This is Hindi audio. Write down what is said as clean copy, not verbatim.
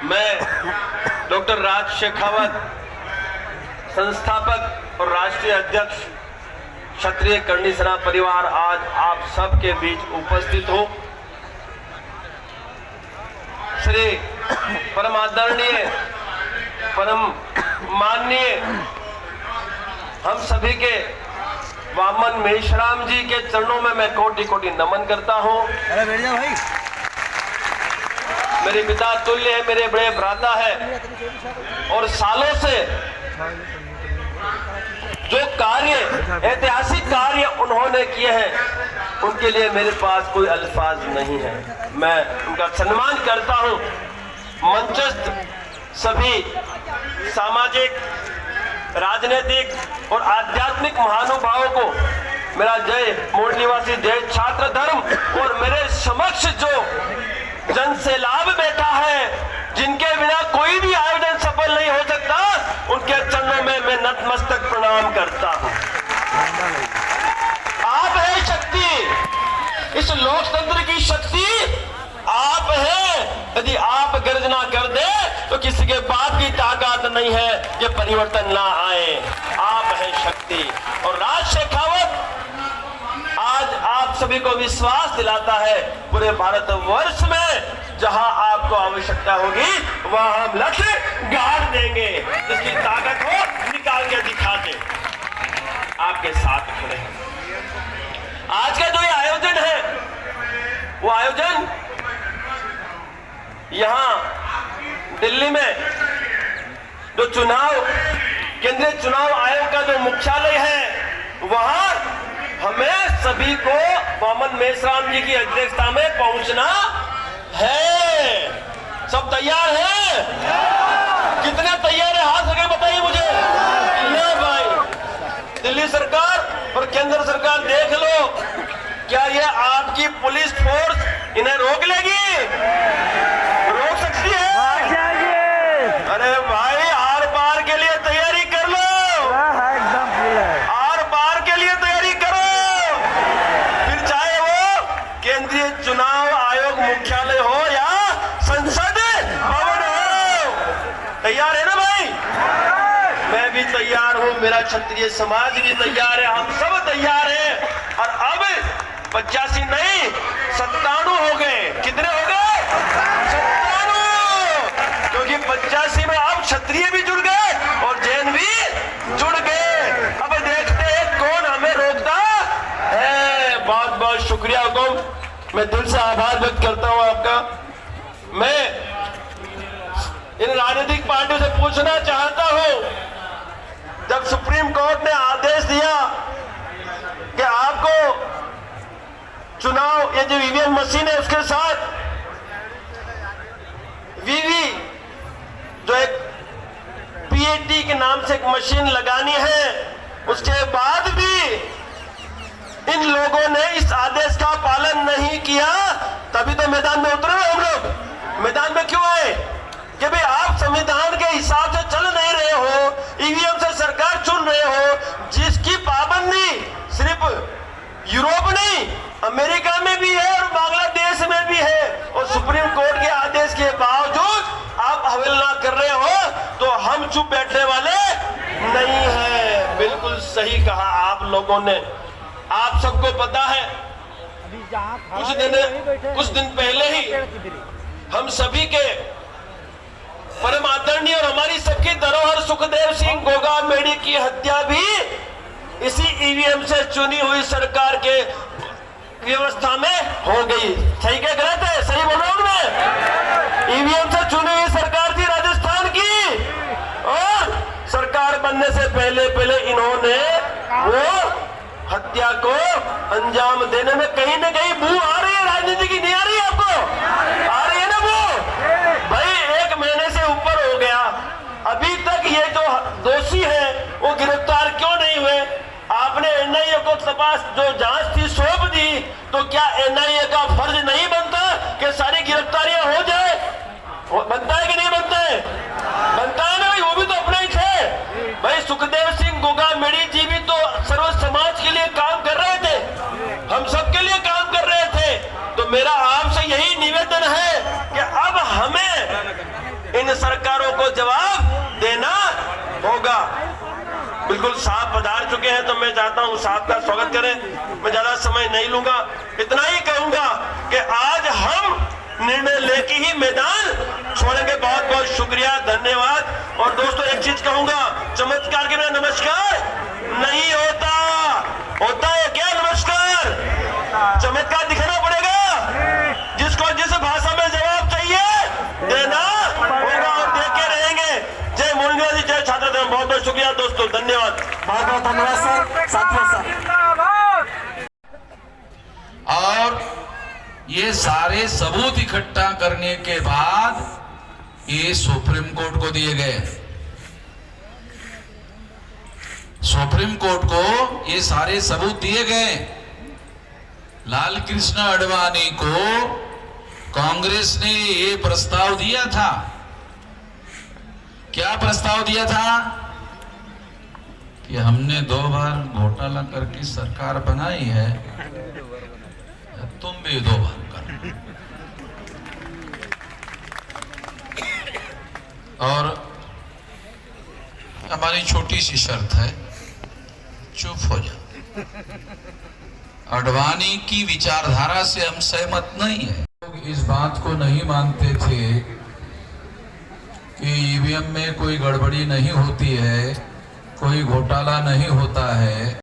मैं डॉक्टर राज शेखावत, संस्थापक और राष्ट्रीय अध्यक्ष क्षत्रिय करणी सेना परिवार, आज आप सबके बीच उपस्थित हूं। श्री परम आदरणीय, परम माननीय हम सभी के वामन मेश्राम जी के चरणों में मैं कोटि कोटि नमन करता हूं। अरे बैठ जा भाई। मेरे पिता तुल्य है, मेरे बड़े भ्राता है, और सालों से जो कार्य, ऐतिहासिक कार्य उन्होंने किए हैं, उनके लिए मेरे पास कोई अल्फाज नहीं है। मैं उनका सम्मान करता हूं। मंचस्थ सभी सामाजिक, राजनीतिक और आध्यात्मिक महानुभावों को मेरा जय मोड़ निवासी, जय छात्र धर्म। और मेरे समक्ष जो जन से लाभ बैठा है, जिनके बिना कोई भी आयोजन सफल नहीं हो सकता, उनके चरणों में मैं नतमस्तक प्रणाम करता हूं। आप है शक्ति, इस लोकतंत्र की शक्ति आप है। यदि आप गर्जना कर दे तो किसी के बाप की ताकत नहीं है कि परिवर्तन ना आए। आप है शक्ति। और राज शेखावत आज आप सभी को विश्वास दिलाता है, पूरे भारतवर्ष में जहां आपको आवश्यकता होगी वहां हम लक्ष्य गाड़ देंगे। जिसकी ताकत हो निकाल के दिखा दे, आपके साथ खड़े हैं। आज का जो ये आयोजन है, वो आयोजन यहां दिल्ली में जो चुनाव, केंद्रीय चुनाव आयोग का जो मुख्यालय है, वहां हमें सभी को वामन मेश्राम जी की अध्यक्षता में पहुंचना है। सब तैयार हैं? कितने तैयार है? हाथ लगे बताइए मुझे। नहीं भाई, दिल्ली सरकार और केंद्र सरकार देख लो, क्या ये आपकी पुलिस फोर्स इन्हें रोक लेगी? रोक सकती है? अरे भाई, आर पार के लिए तैयारी कर लो। एकदम फुल है। आर पार के लिए तैयारी करो। फिर चाहे वो केंद्रीय चुनाव आयोग मुख्यालय हो या संसद भवन हो। तैयार है ना भाई? मैं भी तैयार हूं, मेरा क्षत्रिय समाज भी तैयार है, हम सब तैयार हैं। और अब 85 नहीं 97 हो गए। कितने हो गए? 97। क्योंकि 85 में अब क्षत्रिय भी जुड़ गए और जैन भी जुड़ गए। अब देखते हैं कौन हमें रोकता है। बहुत बहुत शुक्रिया हुकुम, मैं दिल से आभार व्यक्त करता हूं आपका। मैं इन राजनीतिक पार्टियों से पूछना चाहता हूं, जब सुप्रीम कोर्ट ने आदेश दिया कि आपको चुनाव, ये जो ईवीएम मशीन है उसके साथ वीवी, जो एक पीएटी के नाम से एक मशीन लगानी है, उसके बाद भी इन लोगों ने इस आदेश का पालन नहीं किया, तभी तो मैदान में उतरे हम लोग। मैदान में क्यों आए? कि भाई आप संविधान के हिसाब से चल नहीं रहे हो, ईवीएम से सरकार चुन रहे हो, जिसकी पाबंदी सिर्फ यूरोप नहीं, अमेरिका में भी है और बांग्लादेश में भी है। और सुप्रीम कोर्ट के आदेश के बावजूद आप अवहेलना कर रहे हो, तो हम चुप बैठने वाले नहीं हैं। बिल्कुल सही कहा आप लोगों ने। आप सबको पता है, कुछ दिन पहले ही हम सभी के परम आदरणीय और हमारी सबकी धरोहर सुखदेव सिंह गोगामेड़ी की हत्या भी इसी ईवीएम से चुनी हुई सरकार के व्यवस्था में हो गई। सही क्या गलत है? सही बोल रहा हूं मैं? ईवीएम से चुनी हुई सरकार थी राजस्थान की, और सरकार बनने से पहले इन्होंने वो हत्या को अंजाम देने में कहीं न कहीं बू आ रही है। राजनीति की नहीं आ रही है? आपको आ रही है ना वो? भाई 1 महीने से ऊपर हो गया, अभी तक ये जो दोषी है वो गिरफ्तार क्यों नहीं हुए? आपने एनआईए को तपास जो जांच थी सौंप दी, तो क्या एनआईए का फर्ज नहीं बनता कि सारी गिरफ्तारियां हो जाए? बनता है कि नहीं बनता है? बनता है ना भाई, वो भी तो अपने ही थे भाई। सुखदेव सिंह गोगामेड़ी जी भी तो सर्व समाज के लिए काम कर रहे थे, हम सबके लिए काम कर रहे थे। तो मेरा आपसे यही निवेदन है कि अब हमें इन सरकारों को जवाब देना होगा। बिल्कुल साहब पधार चुके हैं, तो मैं चाहता हूं साहब का स्वागत करें। मैं ज्यादा समय नहीं लूंगा, इतना ही कहूंगा कि आज हम निर्णय लेके ही मैदान छोड़ेंगे। बहुत बहुत शुक्रिया, धन्यवाद। और दोस्तों एक चीज कहूंगा, चमत्कार के बिना नमस्कार नहीं होता। होता है क्या नमस्कार? चमत्कार दिखाना पड़ेगा। जिसको जिस भाषा में जवाब चाहिए देना होगा और दे के रहेंगे। जय मुरलीधर जी, जय छात्र धर्म। बहुत बहुत शुक्रिया दोस्तों, धन्यवाद। बहुत बहुत धन्यवाद सर, साथियों सर। और ये सारे सबूत इकट्ठा करने के बाद ये सुप्रीम कोर्ट को दिए गए। सुप्रीम कोर्ट को ये सारे सबूत दिए गए। लाल कृष्ण आडवाणी को कांग्रेस ने ये प्रस्ताव दिया था। क्या प्रस्ताव दिया था? कि हमने 2 बार घोटाला करके सरकार बनाई है, तुम भी 2 बार कर। और हमारी छोटी सी शर्त है, चुप हो जाओ। आडवाणी की विचारधारा से हम सहमत नहीं है। लोग इस बात को नहीं मानते थे कि ईवीएम में कोई गड़बड़ी नहीं होती है, कोई घोटाला नहीं होता है।